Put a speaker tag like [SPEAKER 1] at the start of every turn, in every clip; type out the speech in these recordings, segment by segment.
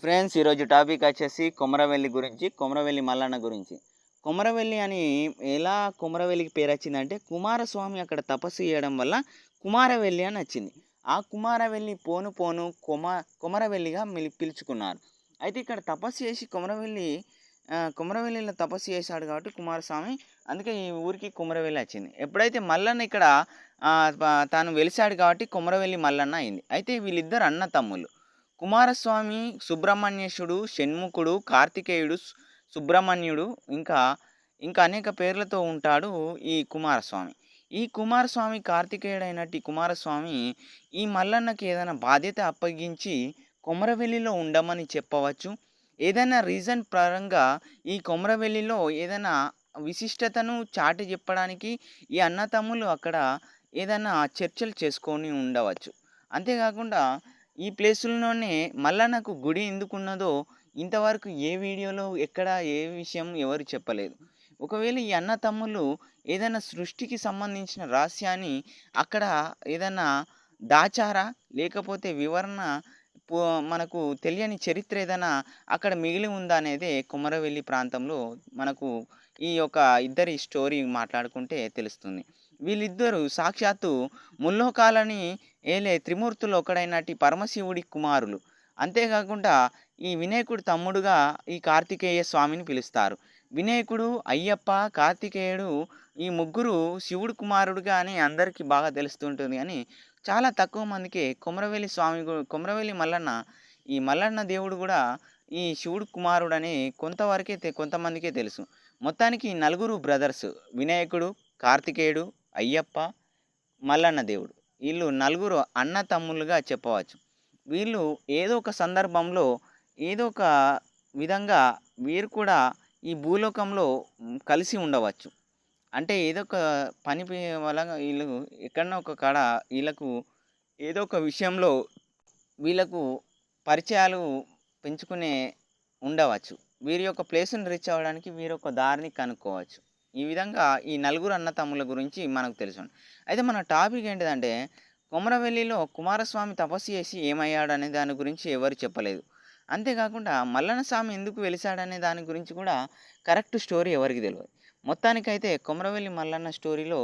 [SPEAKER 1] Friends ఈరోజు topic వచ్చేసి కొమరవెల్లి గురించి, కొమరవెల్లి మల్లన్న గురించి. కొమరవెల్లి అని ఎలా కొమరవెల్లికి పేరు వచ్చిందంటే, కుమారస్వామి అక్కడ తపస్సు చేయడం వల్ల కుమారవెల్లి అని వచ్చింది. ఆ కుమారవెల్లి పోను పోను కొమరవెల్లిగా పిలుచుకున్నారు. అయితే ఇక్కడ తపస్సు చేసి కొమరవెల్లిలో తపస్సు చేశాడు కాబట్టి కుమారస్వామి, అందుకే ఈ ఊరికి కొమరవెల్లి వచ్చింది. ఎప్పుడైతే మల్లన్న ఇక్కడ తాను వెలిశాడు కాబట్టి కొమరవెల్లి మల్లన్న అయింది. అయితే వీళ్ళిద్దరు అన్న తమ్ముళ్ళు. కుమారస్వామి సుబ్రహ్మణ్యేశుడు, షణ్ముఖుడు, కార్తికేయుడు, సుబ్రహ్మణ్యుడు ఇంకా ఇంకా అనేక పేర్లతో ఉంటాడు ఈ కుమారస్వామి. ఈ కుమారస్వామి కార్తికేయుడైనట్టి కుమారస్వామి ఈ మల్లన్నకి ఏదైనా బాధ్యత అప్పగించి కొమరవెల్లిలో ఉండమని చెప్పవచ్చు. ఏదైనా రీజన్ పరంగా ఈ కొమరవెల్లిలో ఏదైనా విశిష్టతను చాటి చెప్పడానికి ఈ అన్నతమ్ములు అక్కడ ఏదైనా చర్చలు చేసుకొని ఉండవచ్చు. అంతేకాకుండా ఈ ప్లేసుల్లోనే మల్లన్నకు గుడి ఎందుకున్నదో ఇంతవరకు ఏ వీడియోలో ఎక్కడ ఏ విషయం ఎవరు చెప్పలేదు. ఒకవేళ ఈ అన్న తమ్ముళ్ళు ఏదైనా సృష్టికి సంబంధించిన రహస్యాన్ని అక్కడ ఏదైనా దాచారా, లేకపోతే వివరణ పో మనకు తెలియని చరిత్ర ఏదైనా అక్కడ మిగిలి ఉందా అనేదే కొమరవెల్లి ప్రాంతంలో మనకు ఈ యొక్క ఇద్దరి స్టోరీ మాట్లాడుకుంటే తెలుస్తుంది. వీళ్ళిద్దరూ సాక్షాత్తు ముల్లోకాలని ఏలే త్రిమూర్తులు ఒకడైనటి పరమశివుడి కుమారులు. అంతేకాకుండా ఈ వినాయకుడి తమ్ముడుగా ఈ కార్తికేయ స్వామిని పిలుస్తారు. వినాయకుడు, అయ్యప్ప, కార్తికేయుడు ఈ ముగ్గురు శివుడు కుమారుడుగా అని అందరికీ బాగా తెలుస్తుంటుంది. కానీ చాలా తక్కువ మందికి కొమరవెల్లి స్వామి కొమరవెల్లి మల్లన్న, ఈ మల్లన్న దేవుడు కూడా ఈ శివుడు కుమారుడని కొంతమందికే తెలుసు. మొత్తానికి నలుగురు బ్రదర్స్, వినాయకుడు, కార్తికేయుడు, అయ్యప్ప, మల్లన్న దేవుడు, వీళ్ళు నలుగురు అన్న తమ్ముళ్ళుగా చెప్పవచ్చు. వీళ్ళు ఏదో ఒక సందర్భంలో ఏదో ఒక విధంగా వీరు కూడా ఈ భూలోకంలో కలిసి ఉండవచ్చు. అంటే ఏదో ఒక పని వల్ల వీళ్ళు ఎక్కడనో ఒక కాడ వీళ్ళకు ఏదో ఒక విషయంలో వీళ్ళకు పరిచయాలు పెంచుకునే ఉండవచ్చు. వీరి యొక్క ప్లేస్‌ని రీచ్ అవ్వడానికి వీరొక దారిని కనుక్కోవచ్చు. ఈ విధంగా ఈ నలుగురు అన్నతమ్ముల గురించి మనకు తెలుసు. అయితే మన టాపిక్ ఏంటిదంటే, కొమరవెల్లిలో కుమారస్వామి తపస్సు చేసి ఏమయ్యాడనే దాని గురించి ఎవరు చెప్పలేదు. అంతేకాకుండా మల్లన్న స్వామి ఎందుకు వెలిసాడనే దాని గురించి కూడా కరెక్ట్ స్టోరీ ఎవరికీ తెలవదు. మొత్తానికైతే కొమరవెల్లి మల్లన్న స్టోరీలో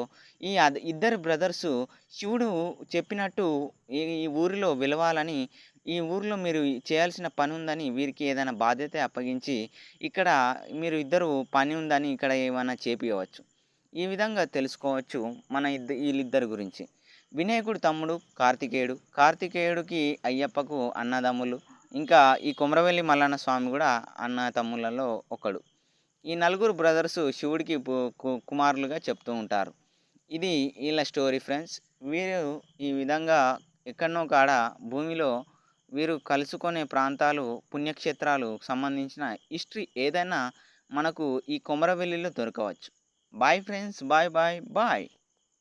[SPEAKER 1] ఇద్దరు బ్రదర్సు శివుడు చెప్పినట్టు ఈ ఊరిలో వెలవాలని, ఈ ఊరిలో మీరు చేయాల్సిన పని ఉందని వీరికి ఏదైనా బాధ్యత అప్పగించి, ఇక్కడ మీరు ఇద్దరు పని ఉందని ఇక్కడ ఏమైనా చేపియవచ్చు. ఈ విధంగా తెలుసుకోవచ్చు మన వీళ్ళిద్దరి గురించి. వినాయకుడు తమ్ముడు కార్తికేయుడు, కార్తికేయుడికి అయ్యప్పకు అన్నదమ్ములు, ఇంకా ఈ కొమరవెల్లి మల్లన్న స్వామి కూడా అన్న తమ్ములలో ఒకడు. ఈ నలుగురు బ్రదర్స్ శివుడికి కుమారులుగా చెప్తూ ఉంటారు. ఇది వీళ్ళ స్టోరీ ఫ్రెండ్స్. వీరు ఈ విధంగా ఎక్కడనో కాడ భూమిలో వీరు కలుసుకునే ప్రాంతాలు, పుణ్యక్షేత్రాలు సంబంధించిన హిస్టరీ ఏదైనా మనకు ఈ కొమరవెల్లిలో దొరకవచ్చు. Bye friends, bye bye bye.